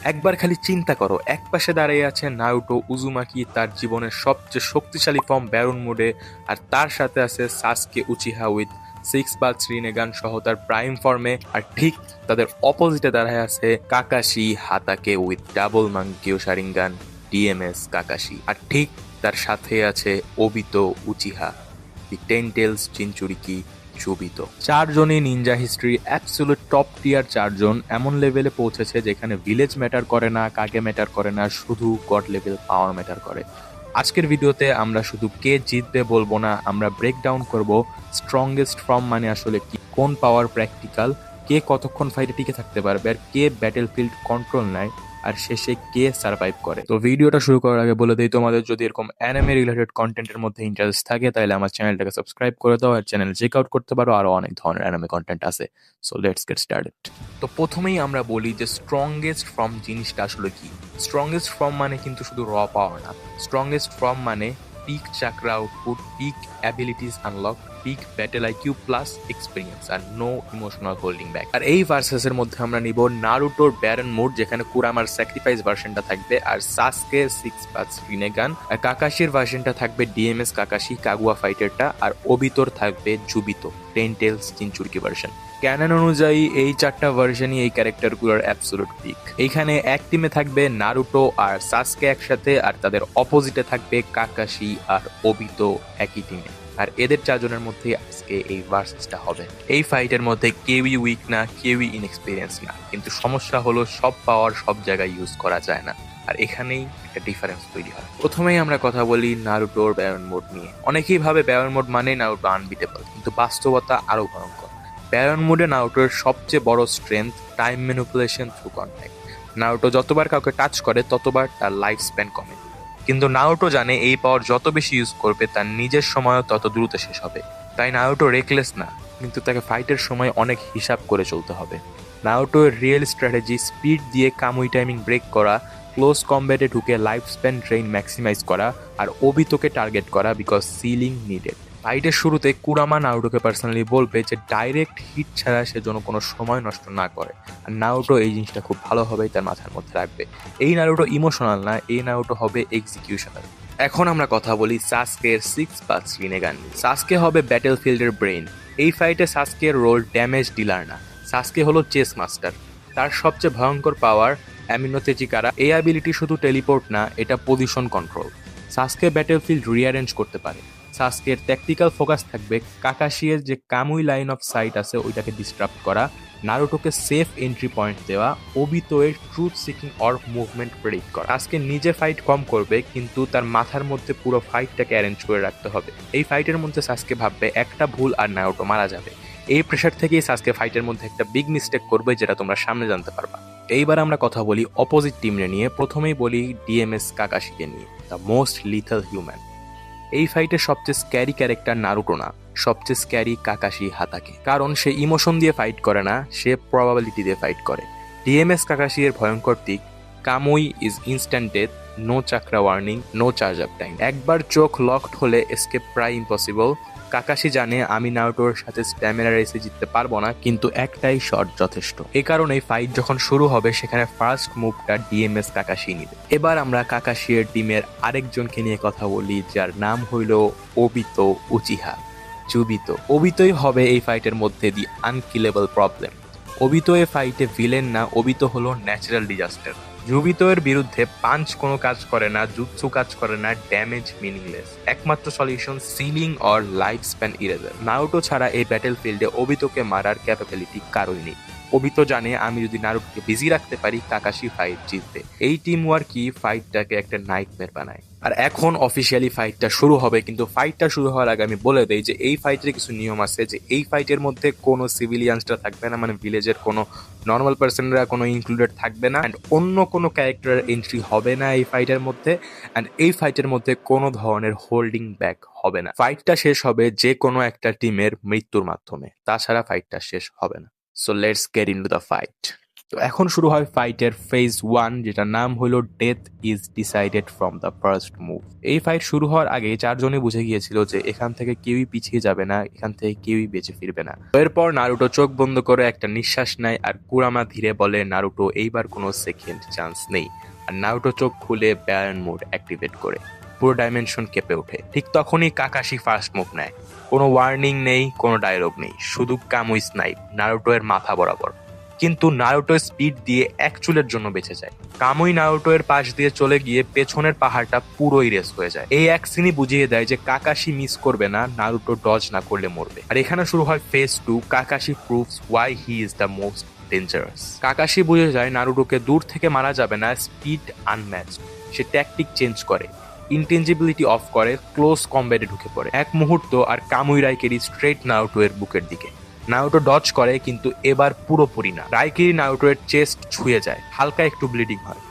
একবার খালি চিন্তা করো, একপাশে দাঁড়িয়ে আছে নারুটো উজুমাকি তার জীবনের সবচেয়ে শক্তিশালী ফর্ম ব্যারন মোডে, আর তার সাথে আছে সাসকে উচিহা উইথ সিক্স বা রিনেগান সহ তার প্রাইম ফর্মে, আর ঠিক তাদের অপোজিটে দাঁড়ায় আছে Kakashi Hatake with double Mangekyo Sharingan DMS Kakashi, আর ঠিক তার সাথে আছে Obito Uchiha the ten tails jinchuriki চুবিত। চারজনই ninja history absolute top tier, চারজন এমন লেভেলে পৌঁছেছে যেখানে ভিলেজ ম্যাটার করে না, কাকে ম্যাটার করে না, শুধু গড লেভেল পাওয়ার ম্যাটার করে। আজকের ভিডিওতে আমরা শুধু কে জিতবে বলবো না, আমরা ব্রেক ডাউন করবো স্ট্রংগেস্ট ফর্ম মানে আসলে কি, কোন পাওয়ার প্র্যাকটিক্যাল, কে কতক্ষণ ফাইটে টিকে থাকতে পারবে, আর কে ব্যাটেল ফিল্ড কন্ট্রোল নেয়, আর শেষে কে সার্ভাইভ করে। তো ভিডিওটা শুরু করার আগে বলে দিই, তোমাদের যদি এরকম অ্যানিমে রিলেটেড কন্টেন্টের মধ্যে ইন্টারেস্ট থাকে তাহলে আমার চ্যানেলটাকে সাবস্ক্রাইব করে দাও, আর চ্যানেল চেক আউট করতে পারো, আরো অনেক ধরনের অ্যানিমে কন্টেন্ট আছে। So let's get started. তো প্রথমেই আমরা বলি যে স্ট্রংগেস্ট ফর্ম জিনিসটা আসলে কি। স্ট্রংগেস্ট ফর্ম মানে কিন্তু শুধু র পাওয়ার না, স্ট্রংগেস্ট ফর্ম মানে peak chakra output, peak abilities unlock, peak battle IQ plus experience, আর নো ইমোশনাল হোল্ডিং ব্যাক। আর এই ভার্সেসের মধ্যে আমরা নিব নারুটোর ব্যারন মোড, যেখানে কুরামার স্যাক্রিফাইস ভার্সনটা থাকবে, আর সাসকে সিক্স পাঁচ রিনেগান, আর কাকাশির ভার্সনটা থাকবে ডিএমএস কাকাশি কাগুয়া ফাইটারটা, আর ওবিতোর থাকবে জুবিতো টেন টেলস চিনচুরকি ভার্সন। ক্যানন অনুযায়ী এই চারটা ভার্সনই এই ক্যারেক্টারগুলোর অ্যাবসোলুট পিক। এইখানে এক টিমে থাকবে নারুটো আর সাসকে একসাথে, আর তাদের অপোজিটে থাকবে কাকাশি আর ওবিতো একই টিমে। আর এদের চারজনের মধ্যে আজকে এই ভার্সেসটা হবে। এই ফাইটের মধ্যে কেউই উইক না, কেউই ইনএক্সপিরিয়েন্স না, কিন্তু সমস্যা হলো সব পাওয়ার সব জায়গায় ইউজ করা যায় না, আর এখানেই একটা ডিফারেন্স তৈরি হয়। প্রথমেই আমরা কথা বলি নারুটোর ব্যারন মোড নিয়ে। অনেকেই ভাবে ব্যারন মোড মানে নারুটো আনবিটেবল, কিন্তু বাস্তবতা আরো ভয়ঙ্কর। ব্যারন মোডে নারুটোর সবচেয়ে বড় strength time manipulation through contact. Naruto যতবার কাউকে টাচ করে ততবার তার লাইফ স্প্যান কমে, কিন্তু নারুটো জানে এই পাওয়ার যত বেশি ইউজ করবে তার নিজের সময়ও তত দ্রুত শেষ হবে। তাই নারুটো রেকলেস না, কিন্তু তাকে ফাইটের সময় অনেক হিসাব করে চলতে হবে। নারুটোর রিয়েল স্ট্র্যাটেজি স্পিড দিয়ে কামুই টাইমিং ব্রেক করা, ক্লোজ কমব্যাটে ঢুকে লাইফ স্প্যান ড্রেইন ম্যাক্সিমাইজ করা, আর ওবিতোকে টার্গেট করা বিকজ সিলিং নিডেড। ফাইটের শুরুতে কুরামা নারুটোকে পার্সোনালি বলবে যে ডাইরেক্ট হিট ছাড়া সে যেন কোনো সময় নষ্ট না করে, আর নারুটো এই জিনিসটা খুব ভালোভাবেই তার মাথার মধ্যে রাখবে। এই নারুটো ইমোশনাল না, এই নারুটো হবে এক্সিকিউশনাল। এখন আমরা কথা বলি সাসকের সিক্স পাঁচ রিনেগান নিয়ে। সাসকে হবে ব্যাটেলফিল্ডের ব্রেইন। এই ফাইটে সাসকের রোল ড্যামেজ ডিলার না, সাসকে হলো চেস মাস্টার। তার সবচেয়ে ভয়ঙ্কর পাওয়ার অ্যামিনোতেজিকারা। এই অ্যাবিলিটি শুধু টেলিপোর্ট না, এটা পজিশন কন্ট্রোল। সাসকে ব্যাটেলফিল্ড রিঅ্যারেঞ্জ করতে পারে। সাসকের ট্যাকটিক্যাল ফোকাস থাকবে কাকাশিয়ের যে কামুই লাইন অফ সাইট আছে ওইটাকে ডিস্ট্রাক্ট করা, নারুটোকে সেফ এন্ট্রি পয়েন্ট দেওয়া, ওবিতোয়ের truth seeking or movement predict করা। আজকে নিজে ফাইট কম করবে, কিন্তু তার মাথার মধ্যে পুরো ফাইটটাকে অ্যারেঞ্জ করে রাখতে হবে। এই ফাইটের মধ্যে সাসকে ভাববে একটা ভুল আর নারুটো মারা যাবে। এই প্রেশার থেকেই সাসকে ফাইটের মধ্যে একটা বিগ মিস্টেক করবে, যেটা তোমরা সামনে জানতে পারবা। এইবার আমরা কথা বলি অপোজিট টিমরে নিয়ে। প্রথমেই বলি ডিএমএস কাকাশিকে নিয়ে, দ্য মোস্ট লিথাল হিউম্যান। এই ফাইটে সবচেয়ে স্ক্যারি ক্যারেক্টার নারুটো না, সবচেয়ে স্ক্যারি কাকাশি হাতাকে। কারণ সে ইমোশন দিয়ে ফাইট করে না, সে প্রবাবিলিটি দিয়ে ফাইট করে। ডিএমএস কাকাশি এর ভয়ঙ্কর দিক, Kamui is instant death, no chakra warning, no charge up time. একবার চোখ লকড হলে এসকেপ প্রায় ইম্পসিবল। কাকাশি জানে আমি নারুটোর সাথে স্ট্যামিনা রেসে জিততে পারবো না, কিন্তু একটাই শট যথেষ্ট। এই কারণে ফাইট যখন শুরু হবে সেখানে ফার্স্ট মুভটা ডিএমএস কাকাশি নিবে। এবার আমরা কাকাশি এর টিমের আরেকজনকে নিয়ে কথা বলি, যার নাম হইল ওবিতো উচিহা জুবিতো। ওবিতোই হবে এই ফাইটের মধ্যে দি আনকিলেবল প্রবলেম। ওবিতো এ ফাইটে ভিলেন না, ওবিতো হলো ন্যাচারাল ডিজাস্টার। জুবিতো এর বিরুদ্ধে পাঞ্চ কোনো কাজ করে না, জুৎসু কাজ করে না, ড্যামেজ মিনিংলেস। একমাত্র solution ceiling or life span eraser. Naruto ছাড়া এই ব্যাটেল ফিল্ডে ওবিতোকে মারার ক্যাপাবিলিটি কারোই নেই। ওবিতো জানে আমি যদি নারুটোকে বিজি রাখতে পারি কাকাশি ফাইট জিতবে। এই টিম ওয়ার্কই ফাইটটাকে একটা নাইটমেয়ার বানায়। আর এখন অফিসিয়ালি ফাইটটা শুরু হবে, কিন্তু ফাইটটা শুরু হওয়ার আগে আমি বলে দেই যে এই ফাইটের কিছু নিয়ম আছে, যে এই ফাইটের মধ্যে কোনো সিভিলিয়ানসরা থাকবে না, মানে ভিলেজের কোনো নর্মাল পার্সনরা কোনো ইনক্লুডেড থাকবে না, অ্যান্ড অন্য কোনো ক্যারেক্টারের এন্ট্রি হবে না এই ফাইটের মধ্যে, অ্যান্ড এই ফাইটের মধ্যে কোনো ধরনের হোল্ডিং ব্যাক হবে না। ফাইটটা শেষ হবে যে কোনো একটা টিমের মৃত্যুর মাধ্যমে, তাছাড়া ফাইটটা শেষ হবে না। So let's get into the fight. তো এখন শুরু হয় ফাইটের ফেজ 1, যেটার নাম হলো death is decided from the first move. এই ফাইট শুরু হওয়ার আগে চারজনই বুঝে গিয়েছিল যে এখান থেকে কেউই পিছিয়ে যাবে না, এখান থেকে কেউই বেঁচে ফিরবে না। এরপর নারুটো চোখ বন্ধ করে একটা নিঃশ্বাস নেয় আর কুরামা ধীরে বলে নারুটো এইবার কোনো সেকেন্ড চান্স নেই। আর নারুটো চোখ খুলে ব্যারন মোড অ্যাক্টিভেট করে পুরো ডাইমেনশন কেঁপে ওঠে। ঠিক তখনই কাকাশি ফার্স্ট মুভ নেয়। কোনো ওয়ার্নিং নেই, কোনো ডায়লগ নেই, শুধু কামুই স্নাইপ নারুটো এর মাথা বরাবর। কিন্তু নারুটো স্পিড দিয়ে এক চুলের জন্য বেঁচে যায়। কামুই নারুটো এর পাশ দিয়ে চলে গিয়ে পেছনের পাহাড়টা পুরো ইরেজ হয়ে যায়। এই এক সিনই বুঝিয়ে দেয় যে কাকাশি মিস করবে না, নারুটো ডজ না করলে মরবে। আর এখানে শুরু হয় phase 2, Kakashi proves why he is the most dangerous. Kakashi বুঝে যায় নারুটোকে দূর থেকে মারা যাবে না, স্পিড আনম্যাচড। সে ট্যাকটিক চেঞ্জ করে, ইনটেনজিবিলিটি অফ করে, ক্লোজ কম্ব্যাটে ঢুকে পড়ে। এক মুহূর্ত আর কামুই রাইকেরি স্ট্রেট নারুটো এর বুকের দিকে। নারুটো ডজ করে কিন্তু এবার পুরোপুরি না। রাইকেরি নারুটো এর চেস্ট ছুঁয়ে যায়, হালকা একটু ব্লিডিং হয়।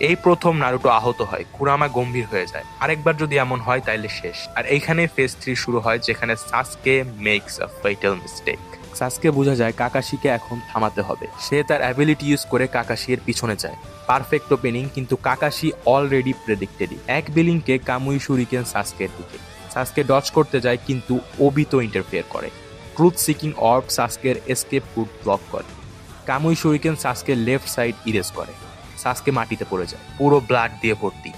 এই প্রথম নারুটো আহত হয়, কুরামা গম্ভীর হয়ে যায়। আরেকবার যদি এমন হয় তাইলে শেষ। আর এইখানে ফেজ 3 শুরু হয়, যেখানে সাসকে মেক্স আ ফেটাল মিস্টেক। সাসকে বোঝা যায় কাকাশিকে এখন থামাতে হবে। সে তার অ্যাবিলিটি ইউজ করে কাকাশি এর পিছনে যায়। পারফেক্ট ওপেনিং, কিন্তু কাকাশি অলরেডি প্রেডিক্টেডই। এক বিলিংকে কামুই শুরিকেন সাসকের দিকে। সাসকে ডজ করতে যায় কিন্তু ওবিতো ইন্টারফেয়ার করে। ট্রুথ সিকিং অর্ব সাসকের এসকেপ রুট ব্লক করে। কামুই শুরিকেন সাসকের লেফট সাইড ইরেজ করে। সাসকে মাটিতে পড়ে যায়, পুরো ব্লাড দিয়ে ভর্তি।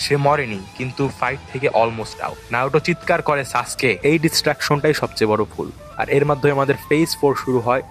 সে মরেনি, কিন্তু ফাইট থেকে অলমোস্ট আউট। নারুটো চিৎকার করে সাসকে। এই ডিস্ট্রাকশনটাই সবচেয়ে বড় ভুল। আর এর মাধ্যমে আমাদের ফেজ 4 শুরু হয়।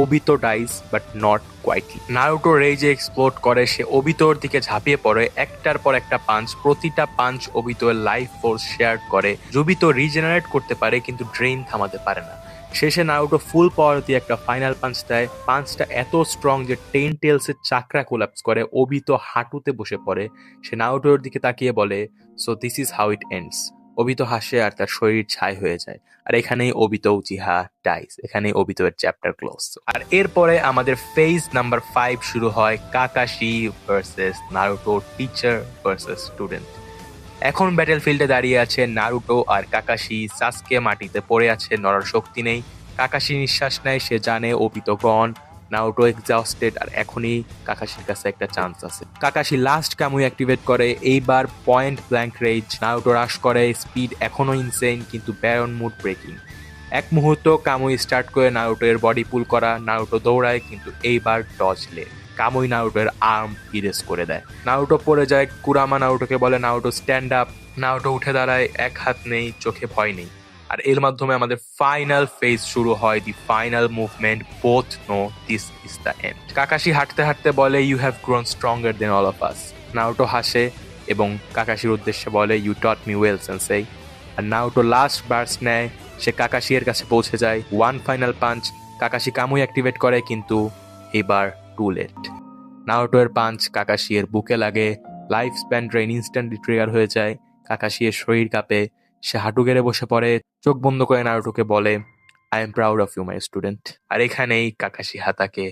Obito dies but not quietly. Naruto রেজে এক্সপ্লোড করে, সে ওবিতোর দিকে ঝাঁপিয়ে পড়ে। একটার পর একটা পাঞ্চ, প্রতিটা পাঞ্চ ওবিতোর লাইফ ফোর্স শেয়ার করে। ওবিতো রিজেনারেট করতে পারে কিন্তু ড্রেইন থামাতে পারে না। শেষে নারুটো ফুল পাওয়ার দিয়ে একটা ফাইনাল পাঞ্চ দেয়। পাঞ্চটা এত স্ট্রং যে টেন টেলসের চাকরা কোলাপস করে। ওবিতো হাঁটুতে বসে পড়ে। সে নারুটোর দিকে তাকিয়ে বলে, so this is how it ends. Obito হাসে আর তার শরীর ছাই হয়ে যায়। আর এখানেই ওবিতো উচিহা ডাইস। এখানেই ওবিতো এর চ্যাপ্টার ক্লোজ। আর এরপরে আমাদের ফেজ নাম্বার 5 শুরু হয়, Kakashi versus Naruto, teacher versus student. এখন ব্যাটেলফিল্ডে দাঁড়িয়ে আছে নারুটো আর কাকাশি। সাসকে মাটিতে পড়ে আছে, নড়ার শক্তি নেই। কাকাশি নিঃশ্বাস নেয়, সে জানে ওবিতো গন। নারুটো এক্সহস্টেড, আর এখনই কাকাশির কাছে একটা চান্স আছে। কাকাশি লাস্ট কামুই অ্যাক্টিভেট করে, এইবার পয়েন্ট ব্ল্যাঙ্ক রেজ। নারুটো রাশ করে, স্পিড এখনো ইনসেইন কিন্তু ব্যারন মুড ব্রেকিং। এক মুহূর্ত কামুই স্টার্ট করে নারুটো এর বডি পুল করা। নারুটো দৌড়ায় কিন্তু এইবার ডজ লেট। কামুই নারুটোর আর্ম ইরেজ করে দেয়। নারুটো পড়ে যায়। কুরামা নারুটোকে বলে নারুটো স্ট্যান্ড আপ। নারুটো উঠে দাঁড়ায়, এক হাত নেই, চোখে ভয় নেই। আর এর মাধ্যমে আমাদের ফাইনাল ফেজ শুরু হয়, the final movement. Both know this is the end. Kakashi হাঁটতে হাঁটতে বলে, you have grown stronger than all of us. Naruto হাসে এবং কাকাশির উদ্দেশ্যে বলে, you taught me well sensei. আর নারুটো লাস্ট বার্স্ট নেয়। সে কাকাশি এর কাছে পৌঁছে যায়। One final punch. Kakashi Kamui activate করে কিন্তু এবার টু লেট। নারুটো এর পাঞ্চ কাকাশি এর বুকে লাগে। Life span drain instantly trigger হয়ে যায়। কাকাশি এর শরীর কাঁপে। সে হাঁটু গেড়ে বসে পড়ে, চোখ বন্ধ করে নারুটোকে বলে, I am proud of you my student. আর এখানেই কাকাশি হাতাকে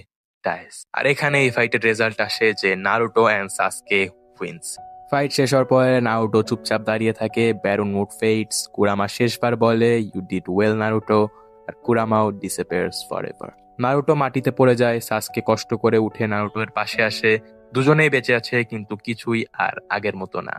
ডাইস। আর এখানে এই ফাইটের রেজাল্ট আসে যে Naruto and Sasuke wins. Fight শেষ হওয়ার পরে নারুটো চুপচাপ দাঁড়িয়ে থাকে। Baron mood fades. কুরামা শেষবার বলে, ইউ ডিড ওয়েল নারুটো। আর কুরামাও ডিসঅ্যাপিয়ার্স ফরএভার। নারুটো মাটিতে পড়ে যায়। সাসকে কষ্ট করে উঠে নারুটো এর পাশে আসে। দুজনেই বেঁচে আছে কিন্তু কিছুই আর আগের মতো না।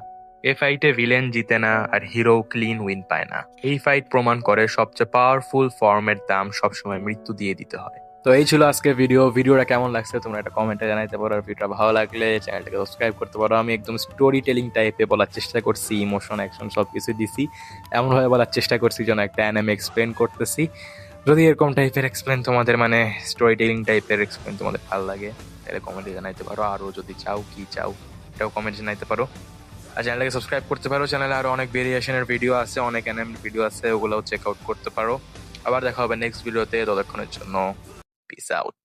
এই ফাইটে ভিলেন জিতে না আর হিরো ক্লিন উইন পায় না। এই ফাইট প্রমাণ করে সবচেয়ে পাওয়ারফুল ফর্মের দাম সবসময় মৃত্যু দিয়ে দিতে হয়। তো এই ছিল আজকে ভিডিওটা কেমন লাগছে তোমরা একটা কমেন্টে জানাইতে পারো। আর ভিডিওটা ভালো লাগলে চ্যানেলটাকে সাবস্ক্রাইব করতে পারো। আমি একদম স্টোরি টেলিং টাইপে বলার চেষ্টা করছি, ইমোশন অ্যাকশন সবকিছু দিছি, এমনভাবে বলার চেষ্টা করছি যেন একটা অ্যানিমে এক্সপ্লেন করতেছি। যদি এরকম টাইপের এক্সপ্লেন তোমাদের, মানে স্টোরি টেলিং টাইপের এক্সপ্লেন তোমাদের ভালো লাগে, তাহলে কমেন্টে জানাইতে পারো। আরও যদি চাও কি চাও এটাও কমেন্টে জানাইতে পারো। আর চ্যানেলটাকে সাবস্ক্রাইব করতে পারো। চ্যানেলে আরো অনেক ভেরিয়েশনের ভিডিও আছে, অনেক অ্যানিমে ভিডিও আছে, ওগুলোও চেক আউট করতে পারো। আবার দেখা হবে নেক্সট ভিডিওতে। ততক্ষণের জন্য পিস আউট।